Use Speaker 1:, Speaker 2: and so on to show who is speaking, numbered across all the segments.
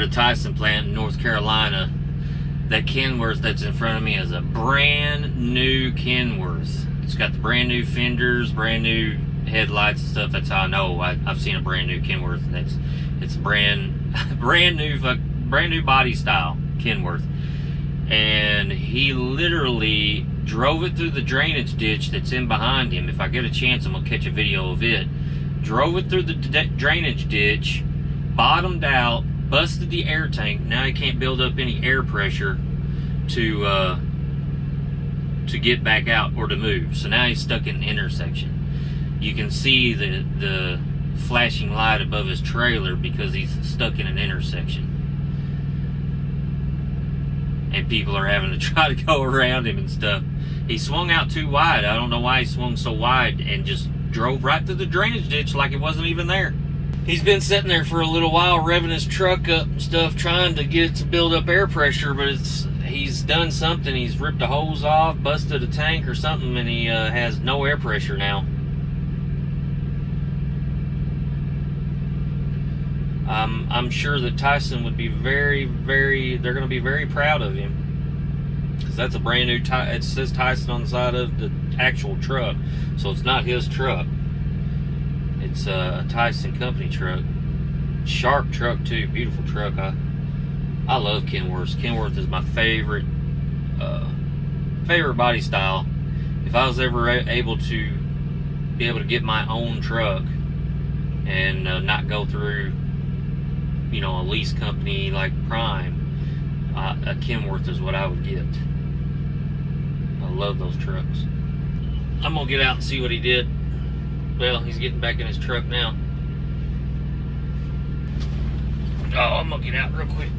Speaker 1: the Tyson plant in North Carolina. That Kenworth that's in front of me is a brand new Kenworth. It's got the brand new fenders, brand new headlights and stuff. That's how I know I've seen a brand new Kenworth. It's brand new body style Kenworth. And he literally drove it through the drainage ditch that's in behind him. If I get a chance, I'm gonna catch a video of it. Drove it through the drainage ditch, bottomed out, busted the air tank. Now he can't build up any air pressure to get back out or to move. So now he's stuck in an intersection. You can see the flashing light above his trailer because he's stuck in an intersection. And people are having to try to go around him and stuff. He swung out too wide. I don't know why he swung so wide and just drove right through the drainage ditch like it wasn't even there. He's been sitting there for a little while, revving his truck up and stuff, trying to get it to build up air pressure, but he's done something. He's ripped a hose off, busted a tank or something, and he has no air pressure now. I'm sure that Tyson would be they're going to be very proud of him. Because that's a brand new, it says Tyson on the side of the actual truck. So it's not his truck. It's a Tyson company truck. Sharp truck too, beautiful truck. I love Kenworth. Kenworth is my favorite body style. If I was ever able to get my own truck and not go through, a lease company like Prime, a Kenworth is what I would get. I love those trucks. I'm gonna get out and see what he did. Well, he's getting back in his truck now. Oh, I'm gonna get out real quick.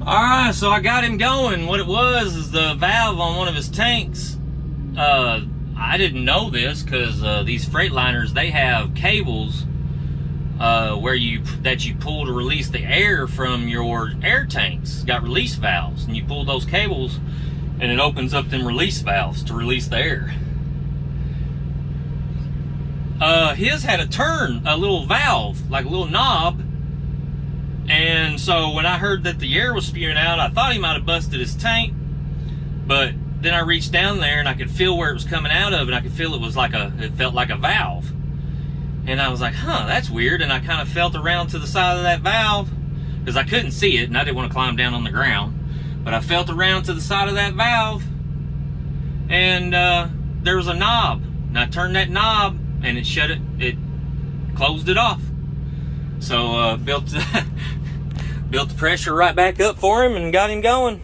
Speaker 1: Alright, so I got him going. What it was is the valve on one of his tanks. I didn't know this because these Freightliners, they have cables that you pull to release the air from your air tanks. It's got release valves, and you pull those cables and it opens up them release valves to release the air. His had a little valve, like a little knob. And so when I heard that the air was spewing out, I thought he might have busted his tank. But then I reached down there and I could feel where it was coming out of, and I could feel it felt like a valve. And I was like, huh, that's weird. And I kind of felt around to the side of that valve because I couldn't see it and I didn't want to climb down on the ground. But I felt around to the side of that valve and there was a knob. And I turned that knob and it closed it off. So built the pressure right back up for him and got him going.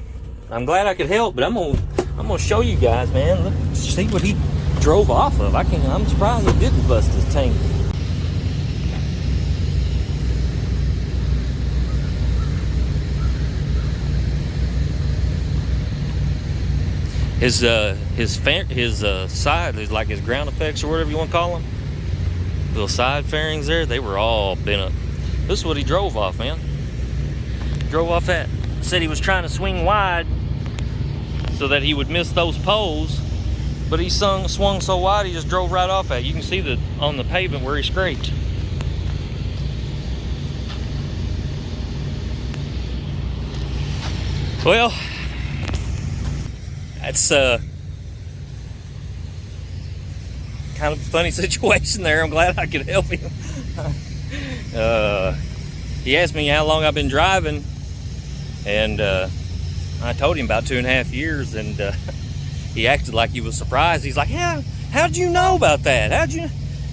Speaker 1: I'm glad I could help, but I'm gonna show you guys, man. Let's see what he drove off of. I'm surprised he didn't bust his tank. His side, like his ground effects or whatever you want to call them, little side fairings there, they were all bent up. This is what he drove off, man. Drove off that. Said he was trying to swing wide so that he would miss those poles, but he swung so wide he just drove right off that. You can see on the pavement where he scraped. Well, that's kind kind of a funny situation there. I'm glad I could help him. He asked me how long I've been driving, and I told him about 2.5 years, and he acted like he was surprised. He's like, yeah, how'd you know about that? How'd you know?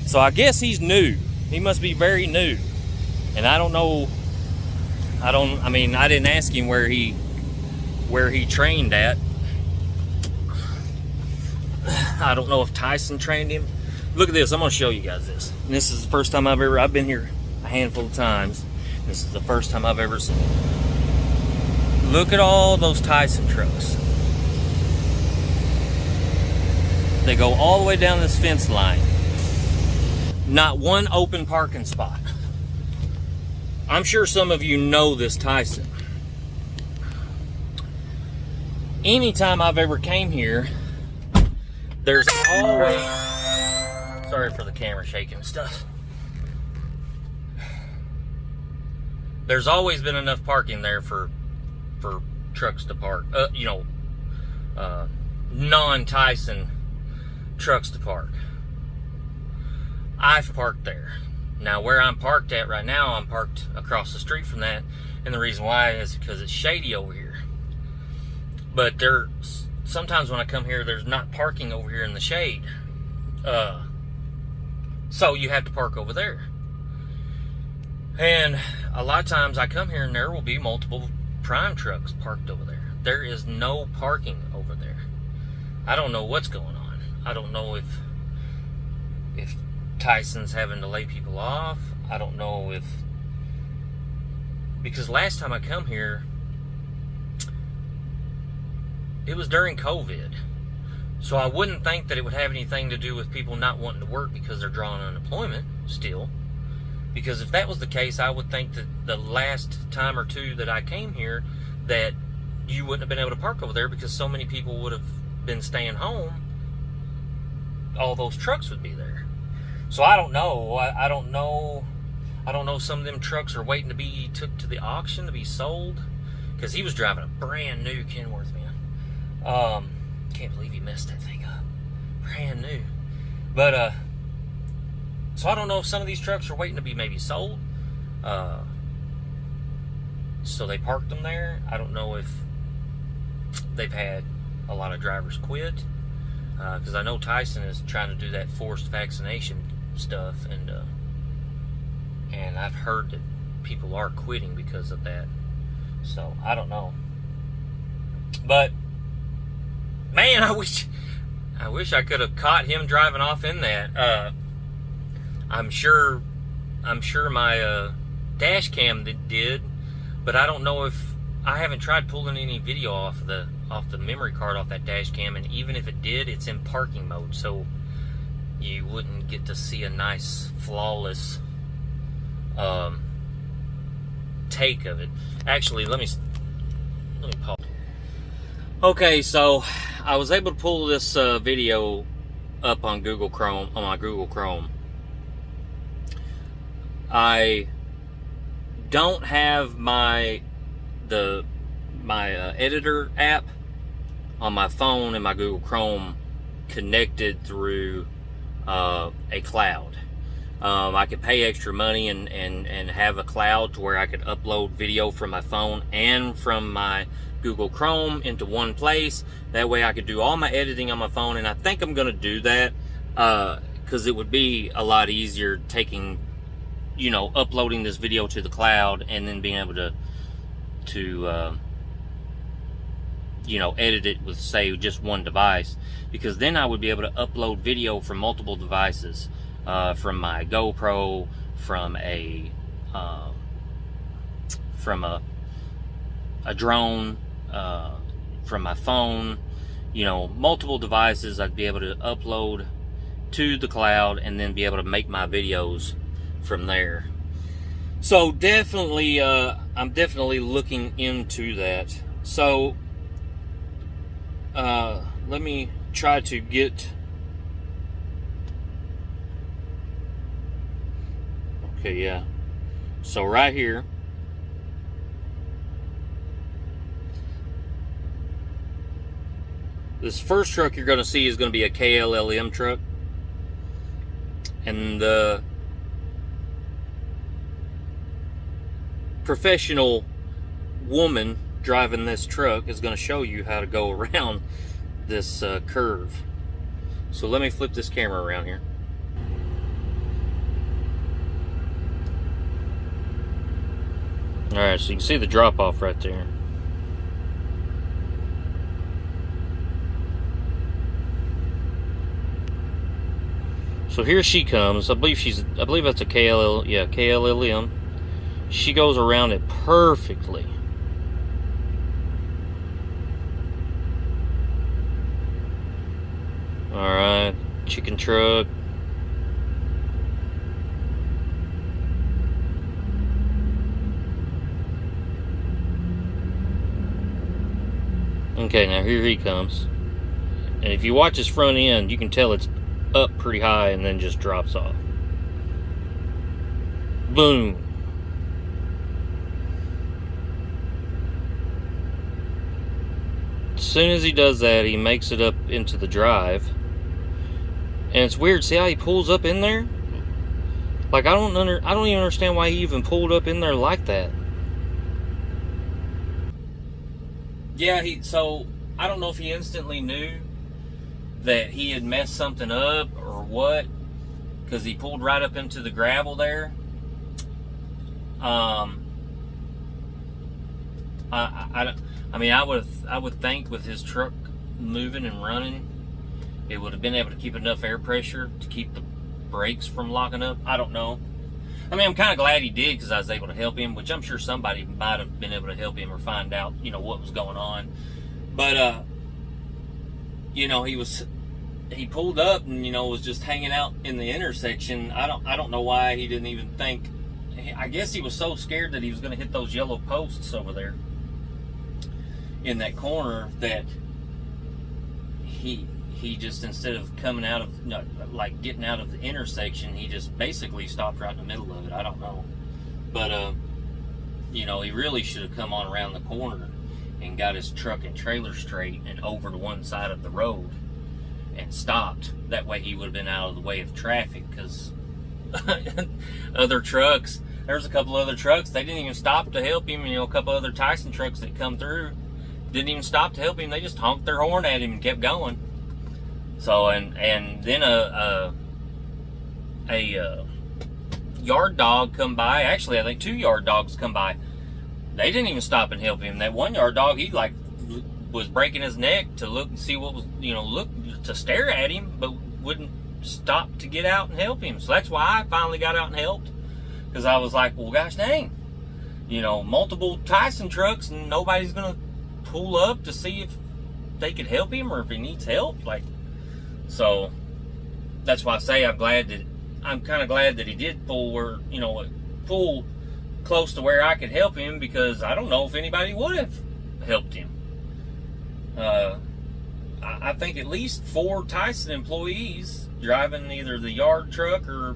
Speaker 1: So I guess he's new. He must be very new. And I don't know, I mean, I didn't ask him where he trained at. I don't know if Tyson trained him. Look at this, I'm gonna show you guys this. And this is the first time I've been here a handful of times. This is the first time I've ever seen it. Look at all those Tyson trucks. They go all the way down this fence line. Not one open parking spot. I'm sure some of you know this Tyson. Anytime I've ever came here, there's always, sorry for the camera shaking and stuff. There's always been enough parking there for trucks to park. Non-Tyson trucks to park. I've parked there. Now where I'm parked at right now, I'm parked across the street from that, and the reason why is because it's shady over here. But sometimes when I come here, there's not parking over here in the shade. So you have to park over there. And a lot of times I come here and there will be multiple prime trucks parked over there. There is no parking over there. I don't know what's going on. I don't know if Tyson's having to lay people off. I don't know because last time I come here, it was during COVID. So I wouldn't think that it would have anything to do with people not wanting to work because they're drawing unemployment still. Because if that was the case, I would think that the last time or two that I came here, that you wouldn't have been able to park over there because so many people would have been staying home. All those trucks would be there. So I don't know. I don't know. Some of them trucks are waiting to be took to the auction to be sold. Because he was driving a brand new Kenworth, man. Can't believe he messed that thing up. Brand new. But, so I don't know if some of these trucks are waiting to be maybe sold. So they parked them there. I don't know if they've had a lot of drivers quit. Because I know Tyson is trying to do that forced vaccination stuff. And I've heard that people are quitting because of that. So, I don't know. But, man, I wish I could have caught him driving off in that. I'm sure my dash cam did, but I don't know if I haven't tried pulling any video off the memory card off that dash cam, and even if it did, it's in parking mode, so you wouldn't get to see a nice flawless take of it. Actually, let me pause. Okay, so I was able to pull this video up on Google Chrome, on my Google Chrome. I don't have my editor app on my phone and my Google Chrome connected through a cloud. I could pay extra money and have a cloud to where I could upload video from my phone and from my Google Chrome into one place. That way I could do all my editing on my phone, and I think I'm going to do that because it would be a lot easier taking, uploading this video to the cloud and then being able to edit it with, say, just one device, because then I would be able to upload video from multiple devices, from my GoPro, from a drone, from my phone, multiple devices. I'd be able to upload to the cloud and then be able to make my videos from there. So definitely, I'm definitely looking into that. So let me try to get, okay, yeah. So right here, this first truck you're going to see is going to be a KLLM truck. And the professional woman driving this truck is going to show you how to go around this curve. So let me flip this camera around here. Alright, so you can see the drop off right there. So here she comes. I believe that's a KLLM. She goes around it perfectly. Alright, chicken truck. Okay, now here he comes. And if you watch his front end, you can tell it's up pretty high and then just drops off. Boom. As soon as he does that, he makes it up into the drive. And it's weird, see how he pulls up in there? Like, I don't even understand why he even pulled up in there like that. Yeah, so I don't know if he instantly knew that he had messed something up or what, because he pulled right up into the gravel there. I mean, I would think with his truck moving and running, it would have been able to keep enough air pressure to keep the brakes from locking up. I don't know. I mean, I'm kind of glad he did, because I was able to help him, which I'm sure somebody might have been able to help him or find out, you know, what was going on. But, you know, he pulled up and, you know, was just hanging out in the intersection. I don't know why he didn't even think. I guess he was so scared that he was going to hit those yellow posts over there in that corner that he just, instead of coming out of, like getting out of the intersection, he just basically stopped right in the middle of it. I don't know. But, you know, he really should have come on around the corner and got his truck and trailer straight and over to one side of the road and stopped. That way he would have been out of the way of traffic, because other trucks, there's a couple other trucks, they didn't even stop to help him. You know, a couple other Tyson trucks that come through didn't even stop to help him. They just honked their horn at him and kept going. So, and then a yard dog come by. Actually, I think 2 yard dogs come by. They didn't even stop and help him. That 1 yard dog, he like was breaking his neck to look and see what was, you know, to stare at him, but wouldn't stop to get out and help him. So that's why I finally got out and helped, because I was like, well, gosh dang, you know, multiple Tyson trucks and nobody's gonna pull up to see if they could help him or if he needs help. Like, so that's why I say I'm kind of glad that he did pull close to where I could help him, because I don't know if anybody would have helped him. I think at least 4 Tyson employees driving either the yard truck or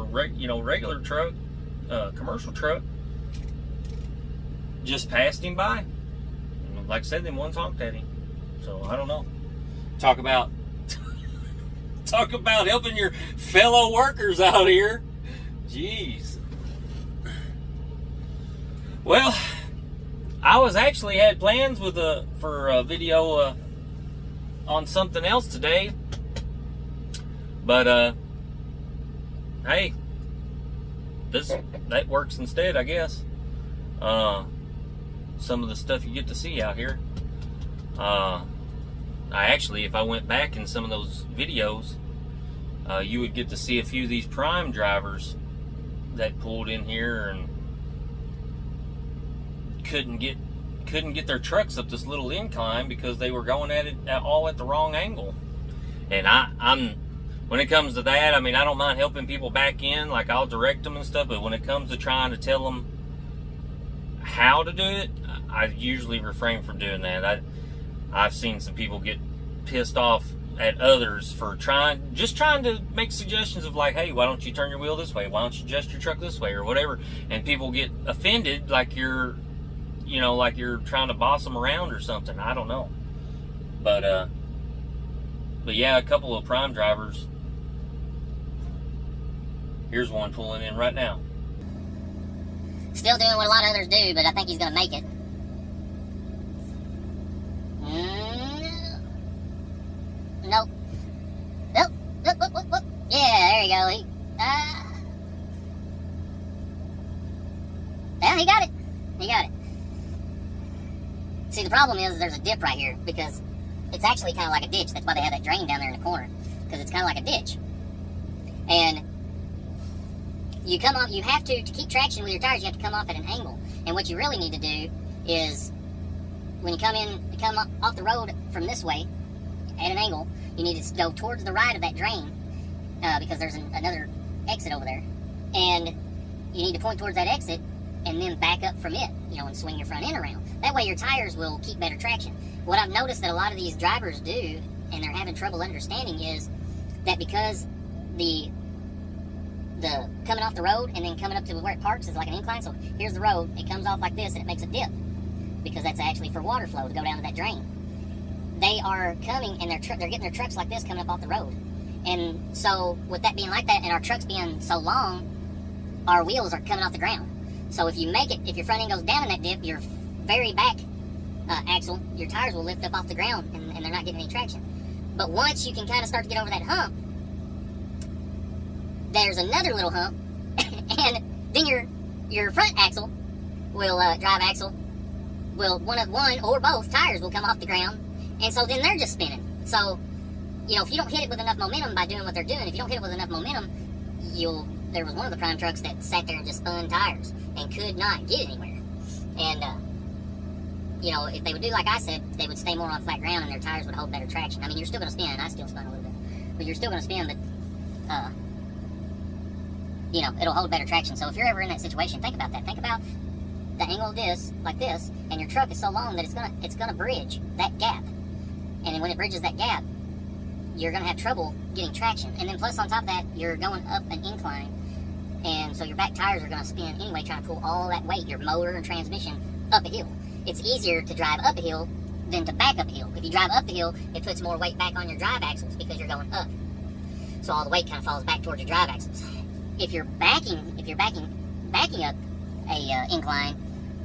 Speaker 1: regular truck, commercial truck, just passed him by. Like I said, them ones honked at him. So I don't know. Talk about helping your fellow workers out here. Jeez. Well, I was actually had plans for a video on something else today, but hey, that works instead, I guess. Some of the stuff you get to see out here. If I went back in some of those videos, you would get to see a few of these prime drivers that pulled in here and couldn't get their trucks up this little incline because they were going at it all at the wrong angle. And I'm when it comes to that, I mean, I don't mind helping people back in, like I'll direct them and stuff, but when it comes to trying to tell them how to do it, I usually refrain from doing that. I've seen some people get pissed off at others for trying to make suggestions of like, hey, why don't you turn your wheel this way? Why don't you adjust your truck this way or whatever? And people get offended like you're trying to boss them around or something. I don't know. But yeah, a couple of prime drivers Here's one pulling in right now.
Speaker 2: Still doing what a lot of others do, but I think he's going to make it. Nope. Nope. Whoop. Yeah, there you go. Yeah, he got it. He got it. See, the problem is there's a dip right here because it's actually kind of like a ditch. That's why they have that drain down there in the corner, because it's kind of like a ditch. And you come off, you have to keep traction with your tires, you have to come off at an angle. And what you really need to do is, when you come off the road from this way, at an angle, you need to go towards the right of that drain, because there's another exit over there. And you need to point towards that exit, and then back up from it, and swing your front end around. That way your tires will keep better traction. What I've noticed that a lot of these drivers do, and they're having trouble understanding, is that because the coming off the road and then coming up to where it parks is like an incline, so here's the road, it comes off like this and it makes a dip, because that's actually for water flow to go down to that drain. They are coming and they're getting their trucks like this coming up off the road. And so with that being like that and our trucks being so long, our wheels are coming off the ground. So if you make it, if your front end goes down in that dip, your very back axle, your tires will lift up off the ground and they're not getting any traction. But once you can kind of start to get over that hump, there's another little hump, and then your front axle will, drive axle, will, one or both tires will come off the ground, and so then they're just spinning. So, if you don't hit it with enough momentum by doing what they're doing, if you don't hit it with enough momentum, there was one of the prime trucks that sat there and just spun tires and could not get anywhere. And, if they would do like I said, they would stay more on flat ground and their tires would hold better traction. I mean, you're still going to spin. I still spun a little bit. But you're still going to spin, but, it'll hold better traction. So if you're ever in that situation, think about that. Think about the angle of this, like this, and your truck is so long that it's gonna bridge that gap. And then when it bridges that gap, you're gonna have trouble getting traction. And then plus on top of that, you're going up an incline, and so your back tires are gonna spin anyway, trying to pull all that weight, your motor and transmission, up a hill. It's easier to drive up a hill than to back up a hill. If you drive up the hill, it puts more weight back on your drive axles because you're going up. So all the weight kind of falls back towards your drive axles. If you're backing up a incline,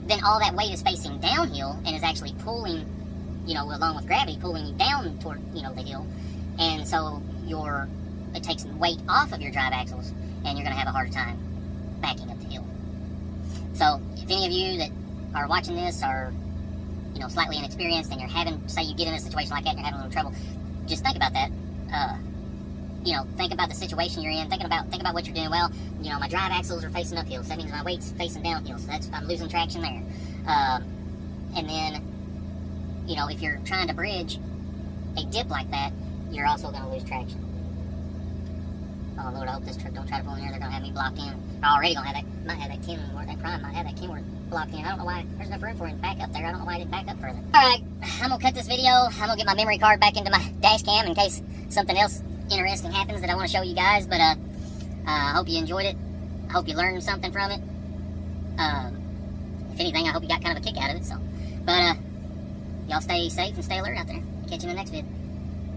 Speaker 2: then all that weight is facing downhill and is actually pulling, along with gravity, pulling you down toward, the hill. And so it takes weight off of your drive axles, and you're going to have a harder time backing up the hill. So if any of you that are watching this are, slightly inexperienced, and say you get in a situation like that and you're having a little trouble, just think about that. Think about the situation you're in. Think about what you're doing. Well, my drive axles are facing uphill, so that means my weight's facing downhill. So I'm losing traction there. And then, if you're trying to bridge a dip like that, you're also going to lose traction. Oh Lord, I hope this truck don't try to pull in here. They're going to have me blocked in. They're already going to have that. Might have that Kenworth. That Prime might have that Kenworth blocked in. I don't know why. There's enough room for him to back up there. I don't know why I didn't back up further. All right, I'm gonna cut this video. I'm gonna get my memory card back into my dash cam in case something else interesting happens that I want to show you guys. But I hope you enjoyed it. I hope you learned something from it. If anything, I hope you got kind of a kick out of it. So, but y'all stay safe and stay alert out there. Catch you in the next video.